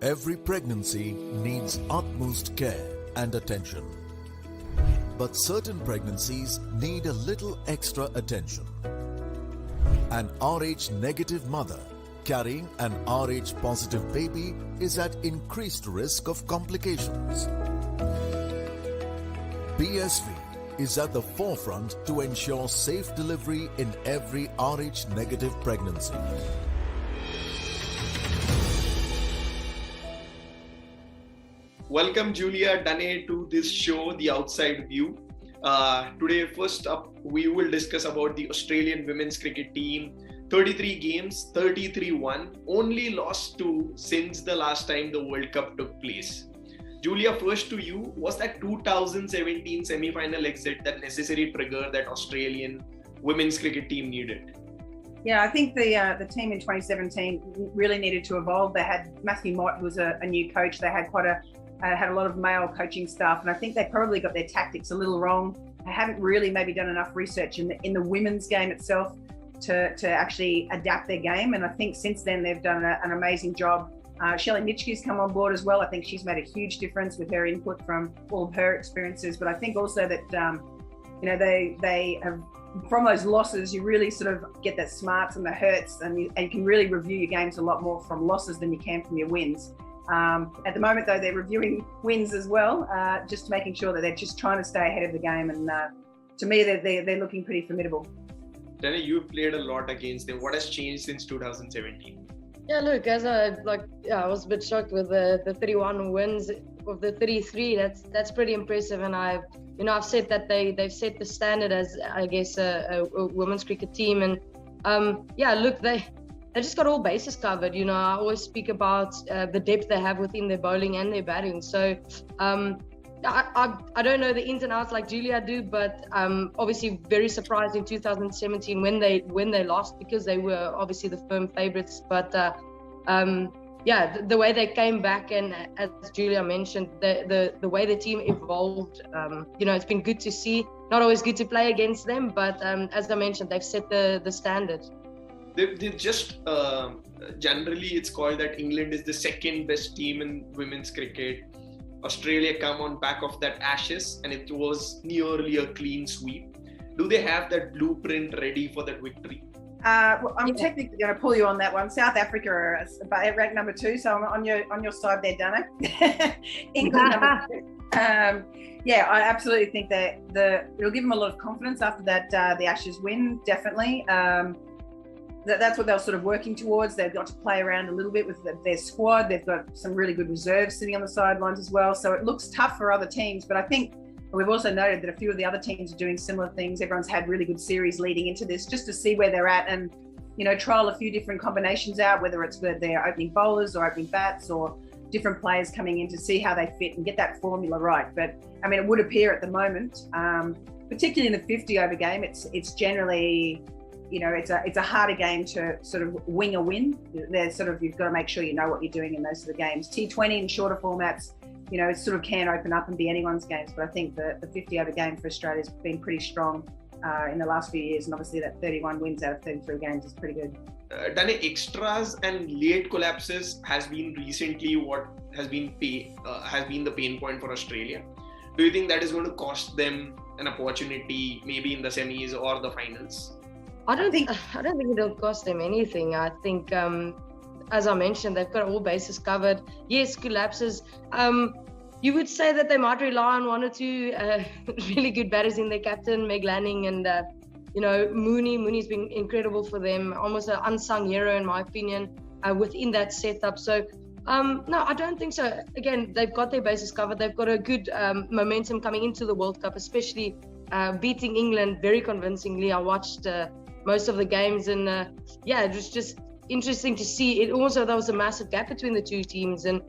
Every pregnancy needs utmost care and attention. But certain pregnancies need a little extra attention. An Rh negative mother carrying an Rh positive baby is at increased risk of complications. BSV is at the forefront to ensure safe delivery in every Rh negative pregnancy. Welcome Julia, Dane to this show, The Outside View. Today, first up, we will discuss about the Australian women's cricket team. 33 games, 33 won, only lost 2 since the last time the World Cup took place. Julia, first to you, was that 2017 semi-final exit that necessary trigger that Australian women's cricket team needed? Yeah, I think the team in 2017 really needed to evolve. They had Matthew Mott, who was a new coach. They had had a lot of male coaching staff, and I think they probably got their tactics a little wrong. They haven't really maybe done enough research in the women's game itself to actually adapt their game. And I think since then they've done an amazing job. Shelley Niekerk's come on board as well. I think she's made a huge difference with her input from all of her experiences. But I think also that they have, from those losses, you really sort of get the smarts and the hurts, and you can really review your games a lot more from losses than you can from your wins. At the moment, though, they're reviewing wins as well, just making sure that they're just trying to stay ahead of the game. And to me, they're looking pretty formidable. Dana, you've played a lot against them. What has changed since 2017? Yeah, look, as I was a bit shocked with the 31 wins of the 33. That's pretty impressive, and I've said that they've set the standard as, I guess, a women's cricket team. And look, they just got all bases covered. I always speak about the depth they have within their bowling and their batting. So I don't know the ins and outs like Julia do, but obviously very surprised in 2017 when they lost, because they were obviously the firm favourites. But the way they came back, and as Julia mentioned, the way the team evolved, it's been good to see. Not always good to play against them, but as I mentioned, they've set the standard. They just generally it's called that England is the second best team in women's cricket. Australia come on back of that Ashes, and it was nearly a clean sweep. Do they have that blueprint ready for that victory? I'm technically going to pull you on that one. South Africa are ranked number 2, so I'm on your side there, Dana. England number 2. I absolutely think that it'll give them a lot of confidence after that the Ashes win, definitely. That's what they're sort of working towards. They've got to play around a little bit with their squad. They've got some really good reserves sitting on the sidelines as well. So it looks tough for other teams. But I think we've also noted that a few of the other teams are doing similar things. Everyone's had really good series leading into this, just to see where they're at and, trial a few different combinations out, whether it's their opening bowlers or opening bats or different players coming in to see how they fit and get that formula right. But I mean, it would appear at the moment, particularly in the 50 over game, it's generally, it's a harder game to sort of wing a win. There's you've got to make sure you know what you're doing in those sort of games. T20 and shorter formats, it sort of can open up and be anyone's games. But I think the 50 over game for Australia has been pretty strong in the last few years. And obviously that 31 wins out of 33 games is pretty good. Dane, extras and late collapses has been recently what has been the pain point for Australia. Do you think that is going to cost them an opportunity maybe in the semis or the finals? I don't think it'll cost them anything. I think, as I mentioned, they've got all bases covered. Yes, collapses. You would say that they might rely on 1 or 2 really good batters in their captain, Meg Lanning, and Mooney. Mooney's been incredible for them, almost an unsung hero in my opinion, within that setup. So no, I don't think so. Again, they've got their bases covered. They've got a good momentum coming into the World Cup, especially beating England very convincingly. I watched most of the games, and it was just interesting to see. It also, there was a massive gap between the two teams, and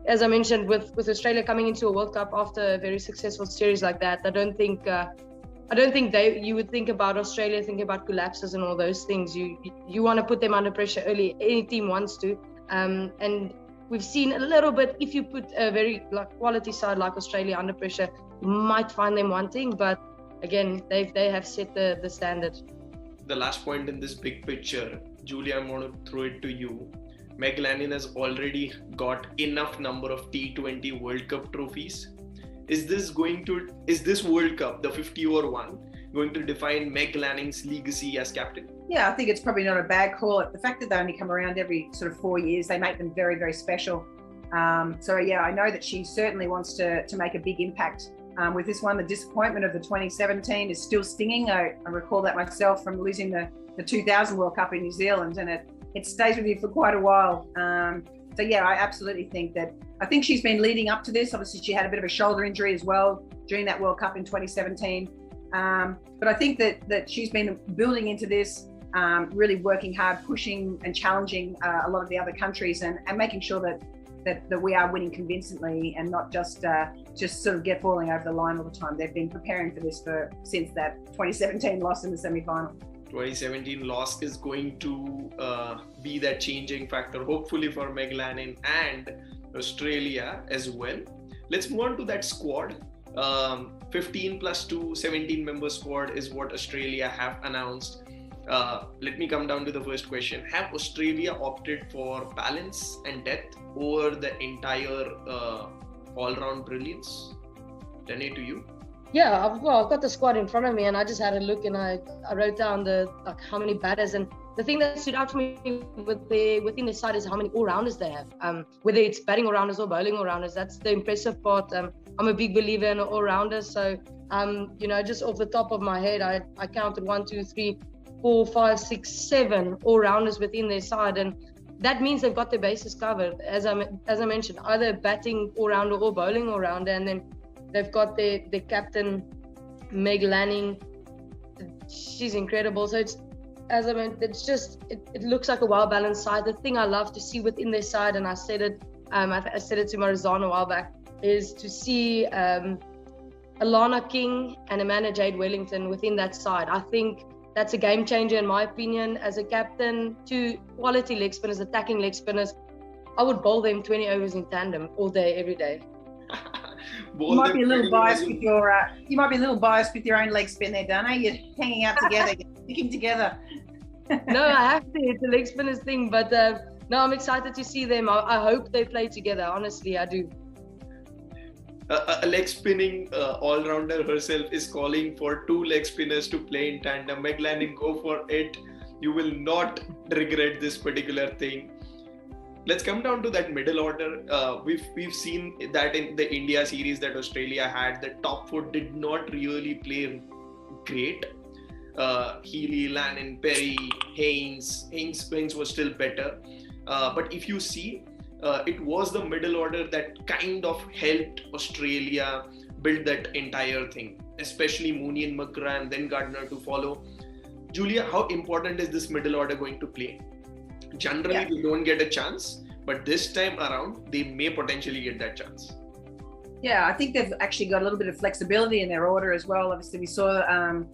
as I mentioned, with Australia coming into a World Cup after a very successful series like that, I don't think you would think about Australia thinking about collapses and all those things. You want to put them under pressure early. Any team wants to, and we've seen a little bit. If you put a very quality side like Australia under pressure, you might find them wanting. But again, they have set the standard. The last point in this big picture, Julia, I'm going to throw it to you. Meg Lanning has already got enough number of T20 World Cup trophies. Is this World Cup, the 50-over one, going to define Meg Lanning's legacy as captain? Yeah, I think it's probably not a bad call. The fact that they only come around every sort of 4 years, they make them very, very special. So yeah, I know that she certainly wants to make a big impact. With this one, the disappointment of the 2017 is still stinging. I recall that myself from losing the 2000 World Cup in New Zealand, and it stays with you for quite a while. So yeah, I absolutely think that, I think she's been leading up to this. Obviously, she had a bit of a shoulder injury as well during that World Cup in 2017. But I think that she's been building into this, really working hard, pushing and challenging a lot of the other countries, and making sure that we are winning convincingly and not just sort of falling over the line all the time. They've been preparing for this since that 2017 loss in the semi-final. 2017 loss is going to be that changing factor, hopefully for Meg Lanning and Australia as well. Let's move on to that squad. 15 plus 2, 17 member squad is what Australia have announced. Let me come down to the first question. Have Australia opted for balance and depth over the entire all-round brilliance? Dane, to you? Yeah, I've got the squad in front of me, and I just had a look, and I wrote down how many batters. And the thing that stood out to me within the side is how many all-rounders they have. Whether it's batting all-rounders or bowling all-rounders, that's the impressive part. I'm a big believer in all-rounders. So, just off the top of my head, I counted 1, 2, 3, 4, 5, 6, 7 all-rounders within their side, and that means they've got their bases covered. As I mentioned, either batting all-rounder or bowling all-rounder, and then they've got their captain Meg Lanning. She's incredible. So it looks like a well-balanced side. The thing I love to see within their side, and I said it to Marizan a while back, is to see Alana King and Amanda Jade Wellington within that side. I think that's a game changer in my opinion. As a captain, 2 quality leg spinners, attacking leg spinners, I would bowl them 20 overs in tandem all day, every day. You might be a little biased with your own leg spin there, Dana. You're hanging out together, you're sticking together. No, I have to. It's a leg spinners thing, but no, I'm excited to see them. I hope they play together. Honestly, I do. A leg spinning all-rounder herself is calling for 2 leg spinners to play in tandem. Meg Lanning, go for it. You will not regret this particular thing. Let's come down to that middle order. We've seen that in the India series that Australia had, the top 4 did not really play great. Healy, Lanning, Perry, Haynes was still better. But if you see, it was the middle order that kind of helped Australia build that entire thing, especially Mooney and McGrath, and then Gardner to follow. Julia, how important is this middle order going to play? Generally, they don't get a chance, but this time around, they may potentially get that chance. Yeah, I think they've actually got a little bit of flexibility in their order as well. Obviously, we saw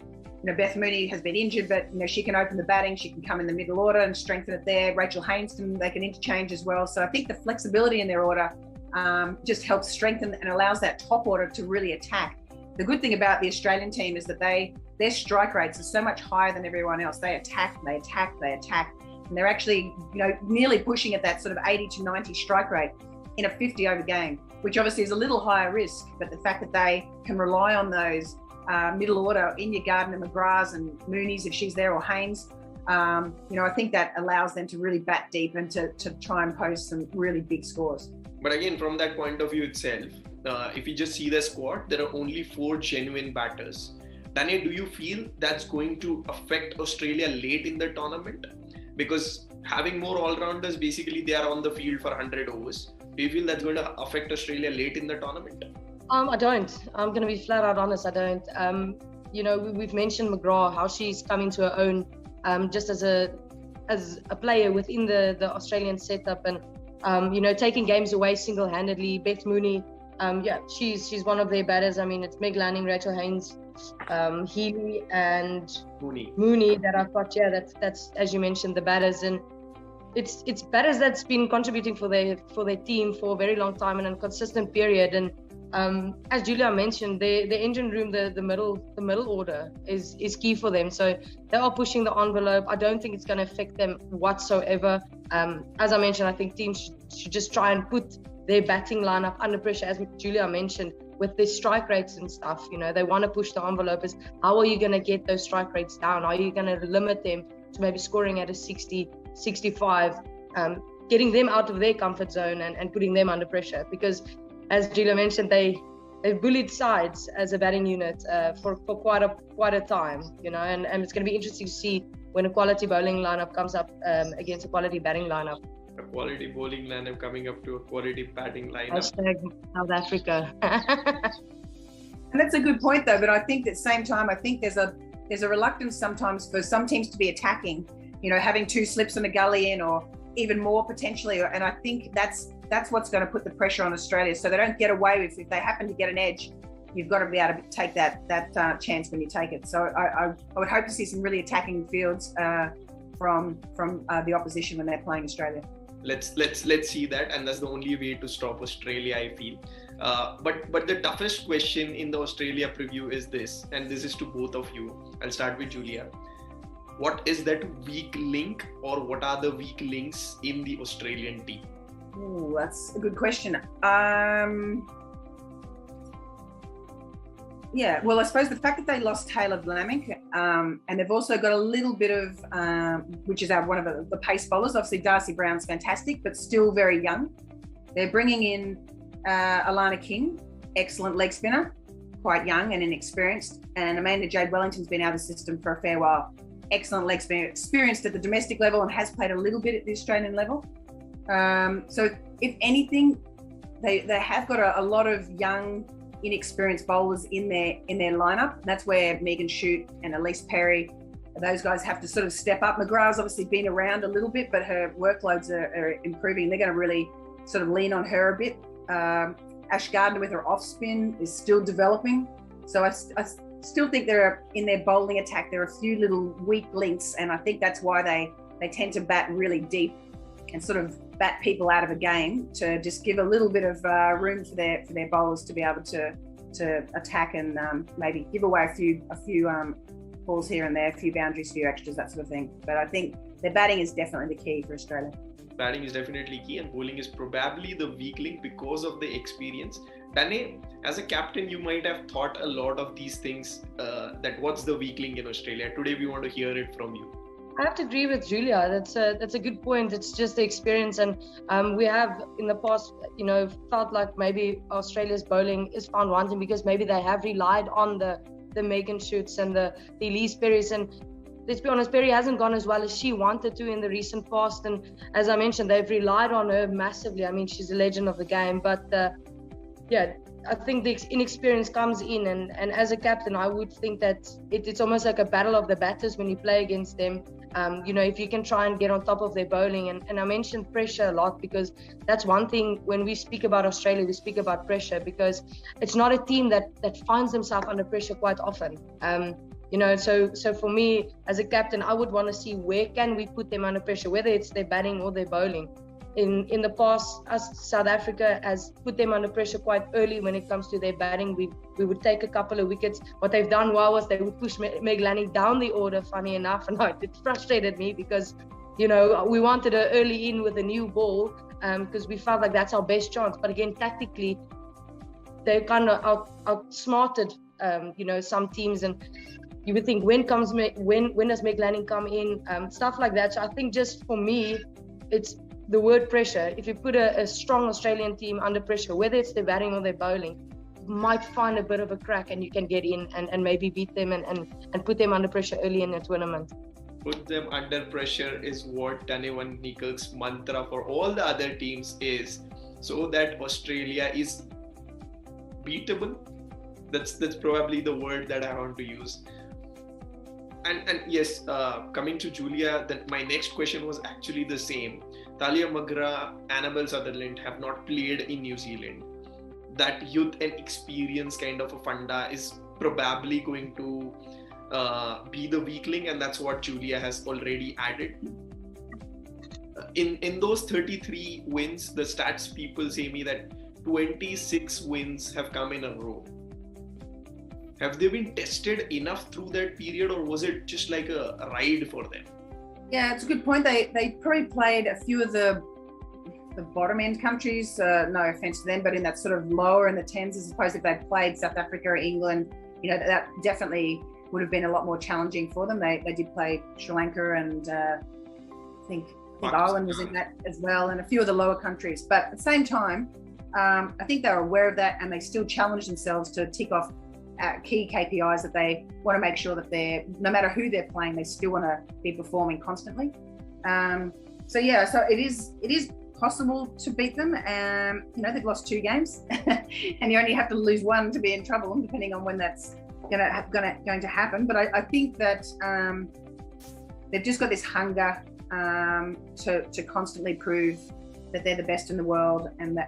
Beth Mooney has been injured, but she can open the batting, she can come in the middle order and strengthen it there. Rachel Haynes they can interchange as well. So I think the flexibility in their order just helps strengthen and allows that top order to really attack. The good thing about the Australian team is that their strike rates are so much higher than everyone else. They attack, and they're actually nearly pushing at that sort of 80 to 90 strike rate in a 50 over game, which obviously is a little higher risk, but the fact that they can rely on those middle order, in your Gardner, McGraths and Moonies if she's there, or Haynes, I think that allows them to really bat deep and to try and post some really big scores. But again, from that point of view itself, if you just see the squad, there are only 4 genuine batters. Dane, do you feel that's going to affect Australia late in the tournament? Because having more all-rounders, basically they are on the field for 100 overs. Do you feel that's going to affect Australia late in the tournament? I don't. I'm going to be flat out honest. I don't. We've mentioned McGrath, how she's coming to her own, just as a player within the Australian setup, and taking games away single-handedly. Beth Mooney, she's one of their batters. I mean, it's Meg Lanning, Rachel Haynes, Healy, and Mooney that I've got here. That's as you mentioned, the batters, and it's batters that's been contributing for their team for a very long time and in a consistent period. And as Julia mentioned, the engine room, the middle order is key for them. So they are pushing the envelope. I don't think it's going to affect them whatsoever. As I mentioned, I think teams should just try and put their batting lineup under pressure, as Julia mentioned, with their strike rates and stuff. They want to push the envelope. How are you going to get those strike rates down? Are you going to limit them to maybe scoring at a 60, 65, getting them out of their comfort zone and putting them under pressure? Because as Julia mentioned, they've bullied sides as a batting unit for quite a time, and it's going to be interesting to see when a quality bowling lineup comes up against a quality batting lineup. A quality bowling lineup coming up to a quality batting lineup. Hashtag South Africa. And that's a good point, though. But I think at the same time, I think there's a reluctance sometimes for some teams to be attacking, having two slips and a gully in, or even more potentially. And I think that's what's going to put the pressure on Australia, so they don't get away with, if they happen to get an edge, you've got to be able to take that chance when you take it. So I would hope to see some really attacking fields from the opposition when they're playing Australia. Let's see that, and that's the only way to stop Australia, I feel. But the toughest question in the Australia preview is this, and this is to both of you. I'll start with Julia. What is that weak link, or what are the weak links in the Australian team? Ooh, that's a good question. Yeah, well, I suppose the fact that they lost Taylor Vlamic, and they've also got a little bit of, which is one of the pace bowlers. Obviously, Darcy Brown's fantastic, but still very young. They're bringing in Alana King, excellent leg spinner, quite young and inexperienced. And Amanda Jade Wellington's been out of the system for a fair while. Excellent leg spinner, experienced at the domestic level and has played a little bit at the Australian level. So if anything, they have got a lot of young, inexperienced bowlers in their lineup. That's where Megan Shute and Ellis Perry, those guys have to sort of step up. McGrath's obviously been around a little bit, but her workloads are improving. They're going to really sort of lean on her a bit. Ashgardner with her off spin is still developing. So I still think in their bowling attack, there are a few little weak links, and I think that's why they tend to bat really deep and sort of bat people out of a game, to just give a little bit of room for their bowlers to be able to attack and maybe give away a few balls here and there, a few boundaries, a few extras, that sort of thing. But I think their batting is definitely the key for Australia. Batting is definitely key, and bowling is probably the weak link because of the experience. Dane, as a captain, you might have thought a lot of these things, that what's the weak link in Australia. Today we want to hear it from you. I have to agree with Julia. That's a good point. It's just the experience, and we have in the past, felt like maybe Australia's bowling is found wanting because maybe they have relied on the Megan Shutes and the Ellis Perrys, and let's be honest, Perry hasn't gone as well as she wanted to in the recent past. And as I mentioned, they've relied on her massively. I mean, she's a legend of the game, but I think the inexperience comes in, and as a captain, I would think that it's almost like a battle of the batters when you play against them. If you can try and get on top of their bowling, and I mentioned pressure a lot because that's one thing when we speak about Australia, we speak about pressure because it's not a team that finds themselves under pressure quite often. So for me as a captain, I would want to see where can we put them under pressure, whether it's their batting or their bowling. In the past, South Africa has put them under pressure quite early when it comes to their batting. We would take a couple of wickets. What they've done well was they would push Meg Lanning down the order, funny enough, and it frustrated me because, we wanted her early in with a new ball because we felt like that's our best chance. But again, tactically, they kind of outsmarted, some teams, and you would think when does Meg Lanning come in, stuff like that. So I think just for me, it's the word pressure. If you put a strong Australian team under pressure, whether it's their batting or their bowling, you might find a bit of a crack and you can get in and maybe beat them and put them under pressure early in the tournament. Put them under pressure is what Dane van Niekerk's mantra for all the other teams is, so that Australia is beatable. That's probably the word that I want to use. And yes, coming to Julia, then my next question was actually the same. Talia McGrath, Annabelle Sutherland have not played in New Zealand. That youth and experience kind of a funda is probably going to be the weak link, and that's what Julia has already added. In those 33 wins, the stats people say me that 26 wins have come in a row. Have they been tested enough through that period, or was it just like a ride for them? Yeah, it's a good point. They probably played a few of the bottom end countries, no offense to them, but in that sort of lower in the tens, I suppose if they'd played South Africa or England, that definitely would have been a lot more challenging for them. They did play Sri Lanka and I think Ireland was in that as well, and a few of the lower countries. But at the same time, I think they're aware of that, and they still challenge themselves to tick off key KPIs that they want to make sure that no matter who they're playing, they still want to be performing constantly. So it is possible to beat them. They've lost 2 games, and you only have to lose 1 to be in trouble, depending on when that's going to happen. But I think that they've just got this hunger to constantly prove that they're the best in the world, and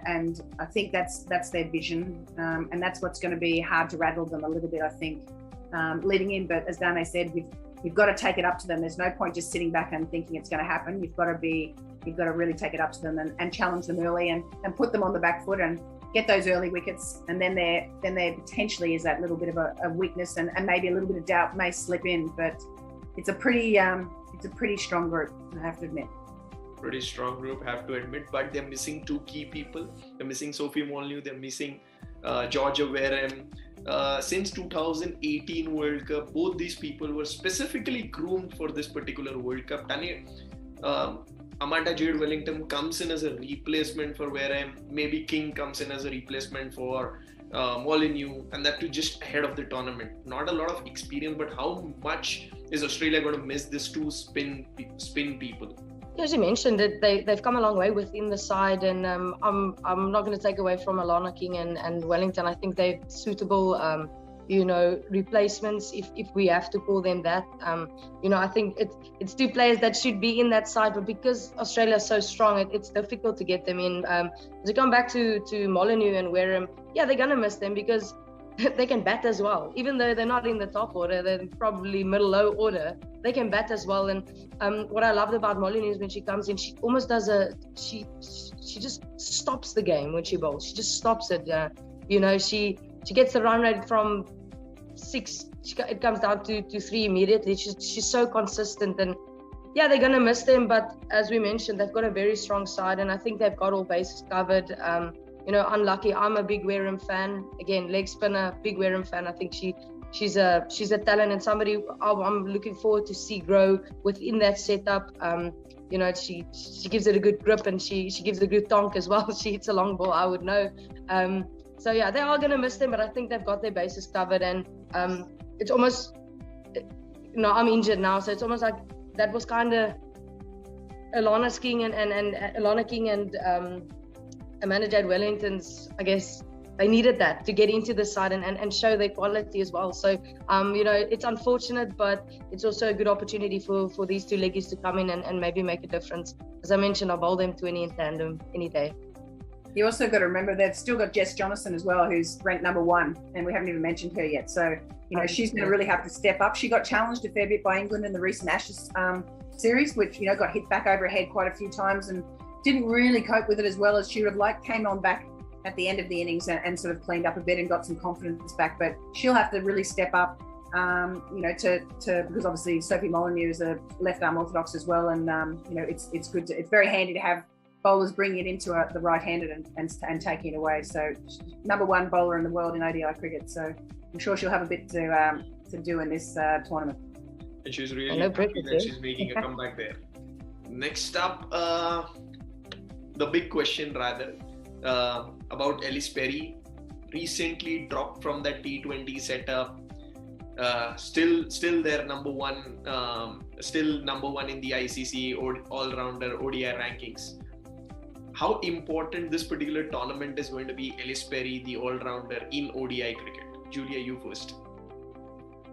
I think that's their vision, and that's what's going to be hard to rattle them a little bit, I think, leading in. But as Dane said, you've got to take it up to them. There's no point just sitting back and thinking it's going to happen. You've got to really take it up to them and challenge them early and put them on the back foot and get those early wickets, and then there potentially is that little bit of a weakness and maybe a little bit of doubt may slip in. But it's a pretty strong group, I have to admit. Pretty strong group, have to admit, but they're missing 2 key people. They're missing Sophie Molyneux, they're missing Georgia Wareham. Since 2018 World Cup, both these people were specifically groomed for this particular World Cup. Amanda Jade Wellington comes in as a replacement for Wareham. Maybe King comes in as a replacement for Molyneux, and that too just ahead of the tournament. Not a lot of experience, but how much is Australia going to miss these 2 spin people? As you mentioned, they've come a long way within the side, and I'm not going to take away from Alana King and Wellington. I think they're suitable, replacements, if we have to call them that. I think it's 2 players that should be in that side, but because Australia is so strong, it's difficult to get them in. To come back to Molyneux and Wareham, they're going to miss them because they can bat as well. Even though they're not in the top order, they're probably middle-low order, they can bat as well. And what I loved about Molyneux is when she comes in, she almost does she just stops the game when she bowls. She just stops it. She gets the run rate from 6, it comes down to 3 immediately. She's so consistent, and they're going to miss them. But as we mentioned, they've got a very strong side, and I think they've got all bases covered. Unlucky. I'm a big Wareham fan. Again, leg spinner, big Wareham fan. I think she's a talent and somebody I'm looking forward to see grow within that setup. She gives it a good grip, and she gives it a good tonk as well. She hits a long ball, I would know. They are going to miss them, but I think they've got their bases covered. And it's almost, I'm injured now, so it's almost like that was kind of Alana King and Amanda Jade Wellington's, I guess, they needed that to get into the side and show their quality as well. So, it's unfortunate, but it's also a good opportunity for these 2 leggies to come in and maybe make a difference. As I mentioned, I'll bowl them 20 in tandem any day. You also got to remember they've still got Jess Jonathan as well, who's ranked number 1, and we haven't even mentioned her yet. So, she's going to really have to step up. She got challenged a fair bit by England in the recent Ashes series, which, got hit back over her head quite a few times and didn't really cope with it as well as she would have liked. Came on back at the end of the innings and sort of cleaned up a bit and got some confidence back. But she'll have to really step up, because obviously Sophie Molyneux is a left arm orthodox as well, and it's good. It's very handy to have bowlers bringing it into the right-handed and taking it away. So number 1 bowler in the world in ODI cricket. So I'm sure she'll have a bit to do in this tournament. And she's really happy that she's making a comeback there. Next up, the big question rather about Ellis Perry, recently dropped from that T20 setup. Still their number 1, still number 1 in the ICC all-rounder ODI rankings. How important this particular tournament is going to be Ellis Perry, the all-rounder in ODI cricket? Julia, you first.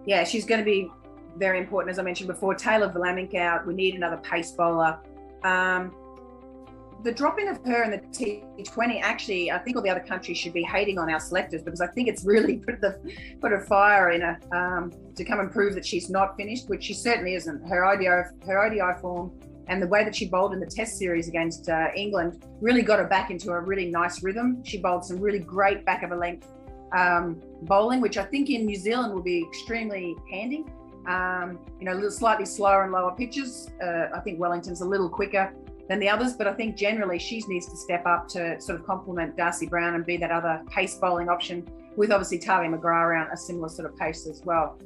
Yeah, she's going to be very important, as I mentioned before. Taylor Vlaminck out. We need another pace bowler. The drop-in of her in the T20, actually, I think all the other countries should be hating on our selectors, because I think it's really put a fire in her to come and prove that she's not finished, which she certainly isn't. Her ODI form And the way that she bowled in the Test series against England really got her back into a really nice rhythm. She bowled some really great back of a length bowling, which I think in New Zealand will be extremely handy. You know, a little slightly slower and lower pitches. I think Wellington's a little quicker than the others, but I think generally she needs to step up to sort of complement Darcy Brown and be that other pace bowling option, with obviously Tavi McGrath around a similar sort of pace as well.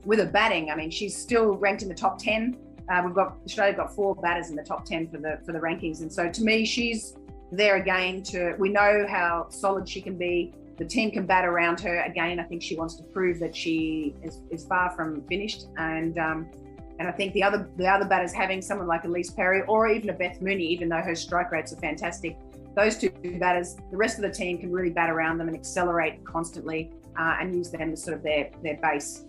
With her batting, I mean, she's still ranked in the top 10. Australia's got 4 batters in the top 10 for the rankings, and so to me, she's there again. We know how solid she can be. The team can bat around her. Again, I think she wants to prove that she is far from finished. And I think the other batters, having someone like Ellis Perry or even a Beth Mooney, even though her strike rates are fantastic, those 2 batters, the rest of the team can really bat around them and accelerate constantly and use them as sort of their base.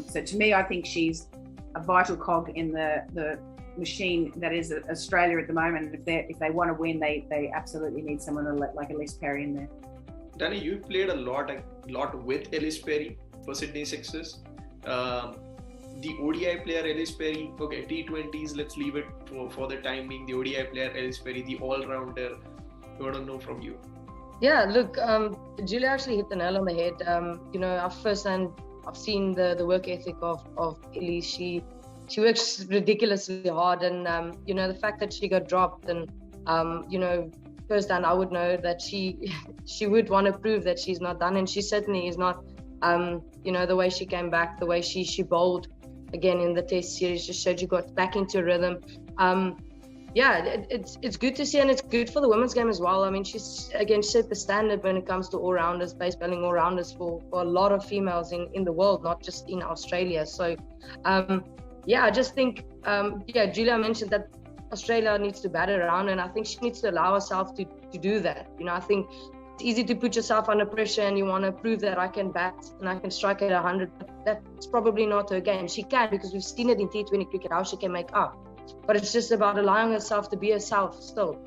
So to me, I think she's a vital cog in the machine that is Australia at the moment. If they want to win, they absolutely need someone like Ellis Perry in there. Danny, you played a lot with Ellis Perry for Sydney Sixers. The ODI player Ellis Perry, okay, T20s, let's leave it for the time being. The ODI player Ellis Perry, the all-rounder, I want to know from you. Yeah, look, Julia actually hit the nail on the head. You know, I've seen the work ethic of Ellis. She works ridiculously hard, and you know, the fact that she got dropped, and you know, first down, I would know that she would want to prove that she's not done, and she certainly is not. You know, the way she came back, the way she bowled again in the Test series just showed you got back into a rhythm. Yeah, it's good to see, and it's good for the women's game as well. I mean, she's again set the standard when it comes to all-rounders, base bowling all-rounders for a lot of females in the world, not just in Australia. So, yeah, I just think, yeah, Julia mentioned that Australia needs to bat around, and I think she needs to allow herself to do that. You know, I think it's easy to put yourself under pressure and you want to prove that I can bat and I can strike at 100. But that's probably not her game. She can, because we've seen it in T20 cricket, how she can make up. But it's just about allowing herself to be herself still.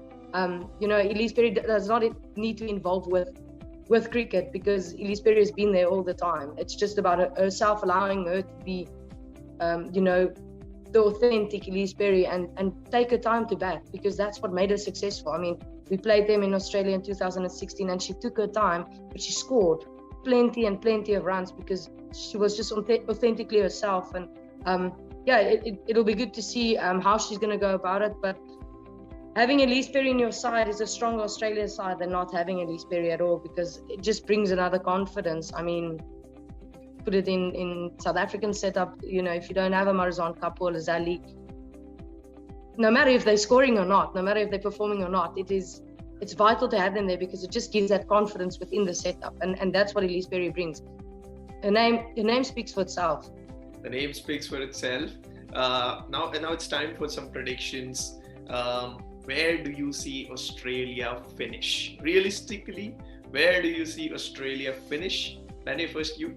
You know, Ellis Perry does not need to involve with cricket, because Ellis Perry has been there all the time. It's just about herself, allowing her to be, you know, the authentic Ellis Perry and take her time to bat, because that's what made her successful. I mean, we played them in Australia in 2016 and she took her time, but she scored plenty and plenty of runs because she was just authentically herself. And yeah, it'll be good to see how she's going to go about it. But having Ellis Perry in your side is a stronger Australia side than not having Ellis Perry at all, because it just brings another confidence. I mean, put it in South African setup, you know, if you don't have a Marizanne Kapoor or Zali, no matter if they're scoring or not, no matter if they're performing or not, it's vital to have them there, because it just gives that confidence within the setup, and that's what Ellis Perry brings. Her name speaks for itself. The name speaks for itself. Now it's time for some predictions. Where do you see Australia finish? Realistically, where do you see Australia finish? Dane, first you.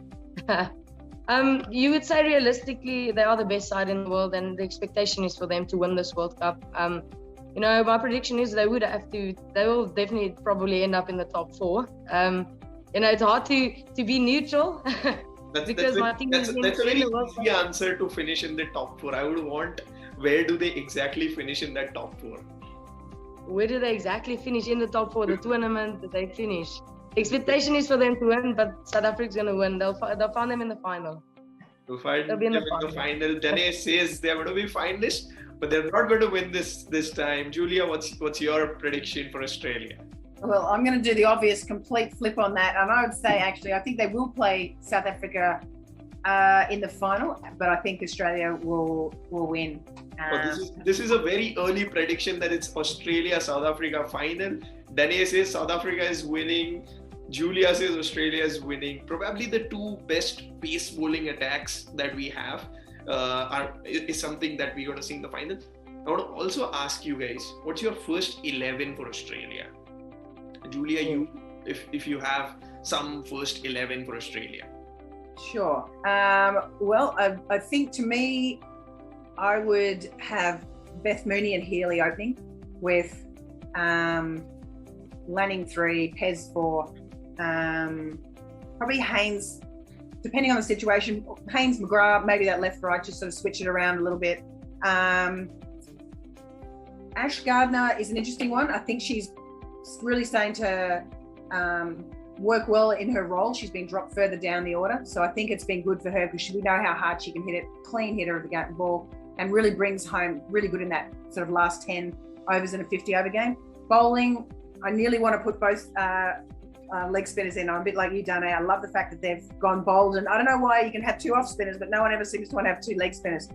You would say realistically they are the best side in the world, and the expectation is for them to win this World Cup. You know, my prediction is they will definitely probably end up in the top 4. You know, it's hard to be neutral because my team is in the World Cup. That's a very easy answer to finish in the top 4. I would want, where do they exactly finish in that top 4? Where do they exactly finish in the top 4? The tournament that they finish. The expectation is for them to win, but South Africa's going to win. They'll find them in the final. They'll be in the final. Dane says they're going to be finalists, but they're not going to win this time. Julia, what's your prediction for Australia? Well, I'm going to do the obvious complete flip on that. And I would say, actually, I think they will play South Africa in the final, but I think Australia will win. This is a very early prediction that it's Australia-South Africa final. Dane says South Africa is winning. Julia says Australia is winning. Probably the 2 best pace bowling attacks that we have is something that we're going to see in the final. I want to also ask you guys, what's your first 11 for Australia? Julia, you, if you have some first 11 for Australia. Sure. Well, I think to me, I would have Beth Mooney and Healy opening with Lanning 3, Pez 4, probably Haynes, depending on the situation, Haynes, McGrath, maybe that left right, just sort of switch it around a little bit. Ashgardner is an interesting one. I think she's really starting to work well in her role. She's been dropped further down the order. So I think it's been good for her because we know how hard she can hit it, clean hitter of the ball, and really brings home really good in that sort of last 10 overs in a 50 over game. Bowling, I nearly want to put both leg spinners in. I'm a bit like you, Dane. I love the fact that they've gone bold, and I don't know why you can have 2 off spinners, but no one ever seems to want to have 2 leg spinners.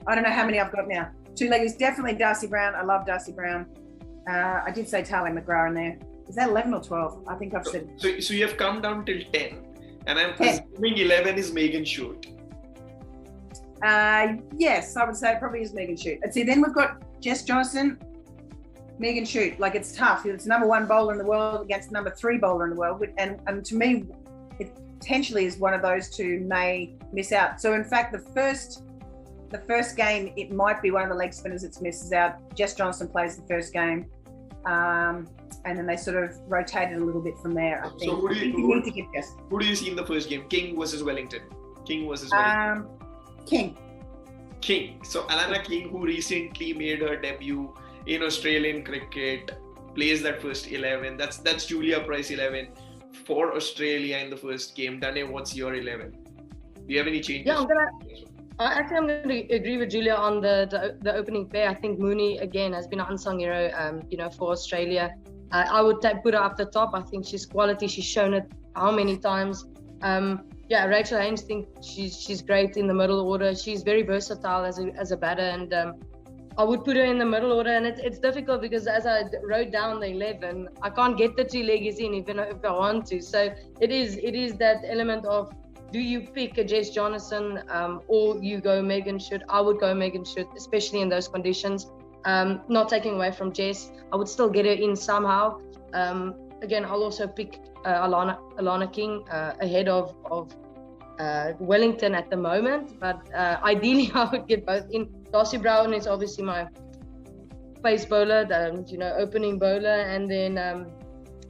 I don't know how many I've got now. 2 leggers, definitely Darcy Brown. I love Darcy Brown. I did say Talia McGrath in there. Is that 11 or 12? I think I've said. So you have come down till 10, and I'm assuming 11 is Megan Shute. Yes, I would say it probably is Megan Shute. And see, then we've got Jess Johnson, Megan Shute. Like, it's tough. It's number 1 bowler in the world against number 3 bowler in the world. And to me, it potentially is one of those 2 may miss out. So in fact, the first game, it might be one of the leg spinners that misses out. Jess Johnson plays the first game. And then they sort of rotated a little bit from there, I think. So who do you see in the first game? King versus Wellington. King. So Alana King, who recently made her debut in Australian cricket, plays that first 11. That's Julia Price 11 for Australia in the first game. Dane, what's your 11? Do you have any changes? Yeah, I'm going to agree with Julia on the opening pair. I think Mooney again has been an unsung hero, for Australia. I would put her up the top. I think she's quality. She's shown it how many times. Rachel Haynes, think she's great in the middle order. She's very versatile as a batter, and I would put her in the middle order. And it's difficult because as I wrote down the 11, I can't get the 2 leggies in even if I want to. So it is that element of, do you pick a Jess Jonathan or you go Megan Shute? I would go Megan Shute, especially in those conditions. Not taking away from Jess, I would still get her in somehow. Again, I'll also pick Alana King ahead of Wellington at the moment, but ideally I would get both in. Darcy Brown is obviously my pace bowler, opening bowler, and then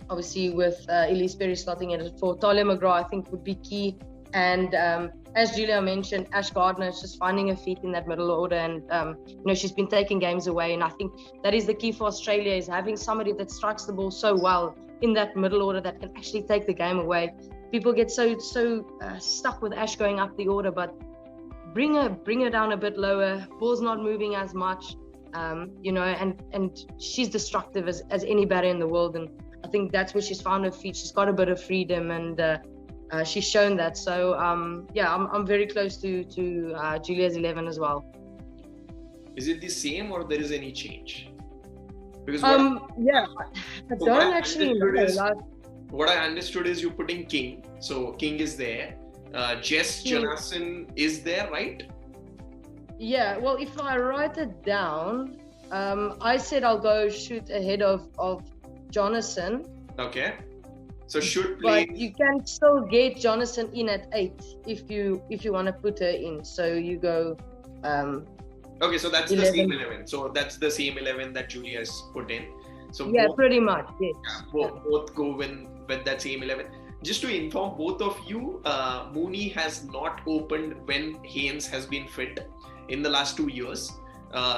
obviously with Ellis Perry slotting in for Talia McGrath, I think would be key. And as Julia mentioned, Ashgardner is just finding her feet in that middle order, and she's been taking games away. And I think that is the key for Australia, is having somebody that strikes the ball so well in that middle order that can actually take the game away. People get so stuck with Ash going up the order, but bring her down a bit lower. Ball's not moving as much, and she's destructive as any batter in the world. And I think that's where she's found her feet. She's got a bit of freedom, and she's shown that. So I'm very close to Julia's 11 as well. Is it the same or there is any change? Because I don't actually know. What I understood is you're putting King. So King is there. Jess Jonathan is there, right? Yeah, well, if I write it down, I said I'll go Shute ahead of Jonathan. Okay. So Shute play. But you can still get Jonathan in at 8 if you want to put her in. So you go. Okay, so that's 11. The same 11. So that's the same 11 that Julia has put in. So pretty much. Yes. Both go with that same 11. Just to inform both of you, Mooney has not opened when Haynes has been fit in the last 2 years.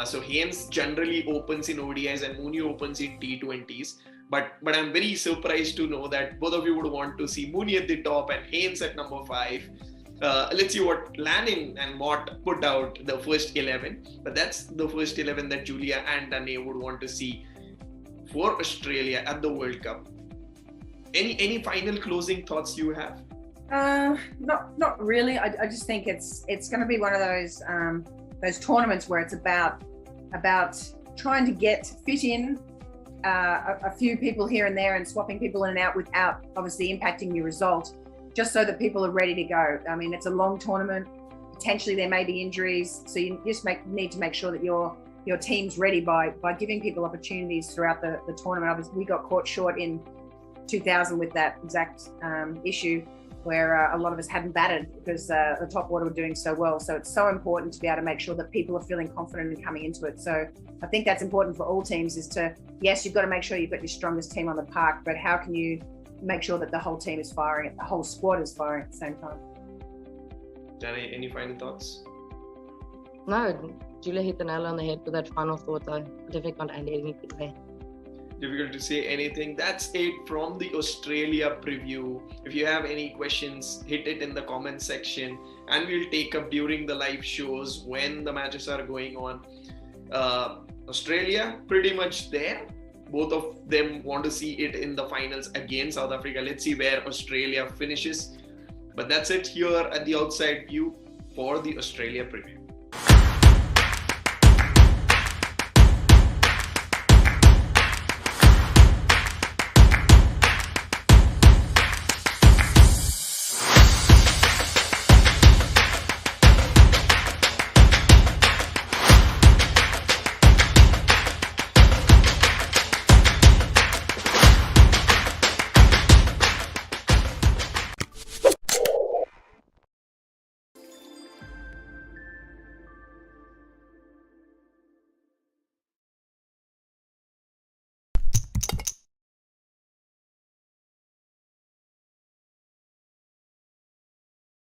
So Haynes generally opens in ODIs and Mooney opens in T20s. But I'm very surprised to know that both of you would want to see Mooney at the top and Haynes at number 5. Let's see what Lanning and Mott put out the first 11. But that's the first 11 that Julia and Dane would want to see for Australia at the World Cup. Any final closing thoughts you have? Not really. I just think it's going to be one of those tournaments where it's about trying to fit in a few people here and there and swapping people in and out without obviously impacting your result, just so that people are ready to go. I mean, it's a long tournament. Potentially there may be injuries, so you just need to make sure that your team's ready by giving people opportunities throughout the tournament. Obviously, we got caught short in 2000 with that exact issue where a lot of us hadn't batted because the top order were doing so well. So it's so important to be able to make sure that people are feeling confident in coming into it. So I think that's important for all teams, is to, yes, you've got to make sure you've got your strongest team on the park, but how can you make sure that the whole team is firing, the whole squad is firing at the same time? Dane, any final thoughts? No, Julia hit the nail on the head with that final thought. I definitely can't add anything there. Difficult to say anything. That's it from the Australia preview. If you have any questions, hit it in the comment section and we'll take up during the live shows when the matches are going on. Australia pretty much there. Both of them want to see it in the finals against South Africa. Let's see where Australia finishes. But that's it here at the outside view for the Australia preview.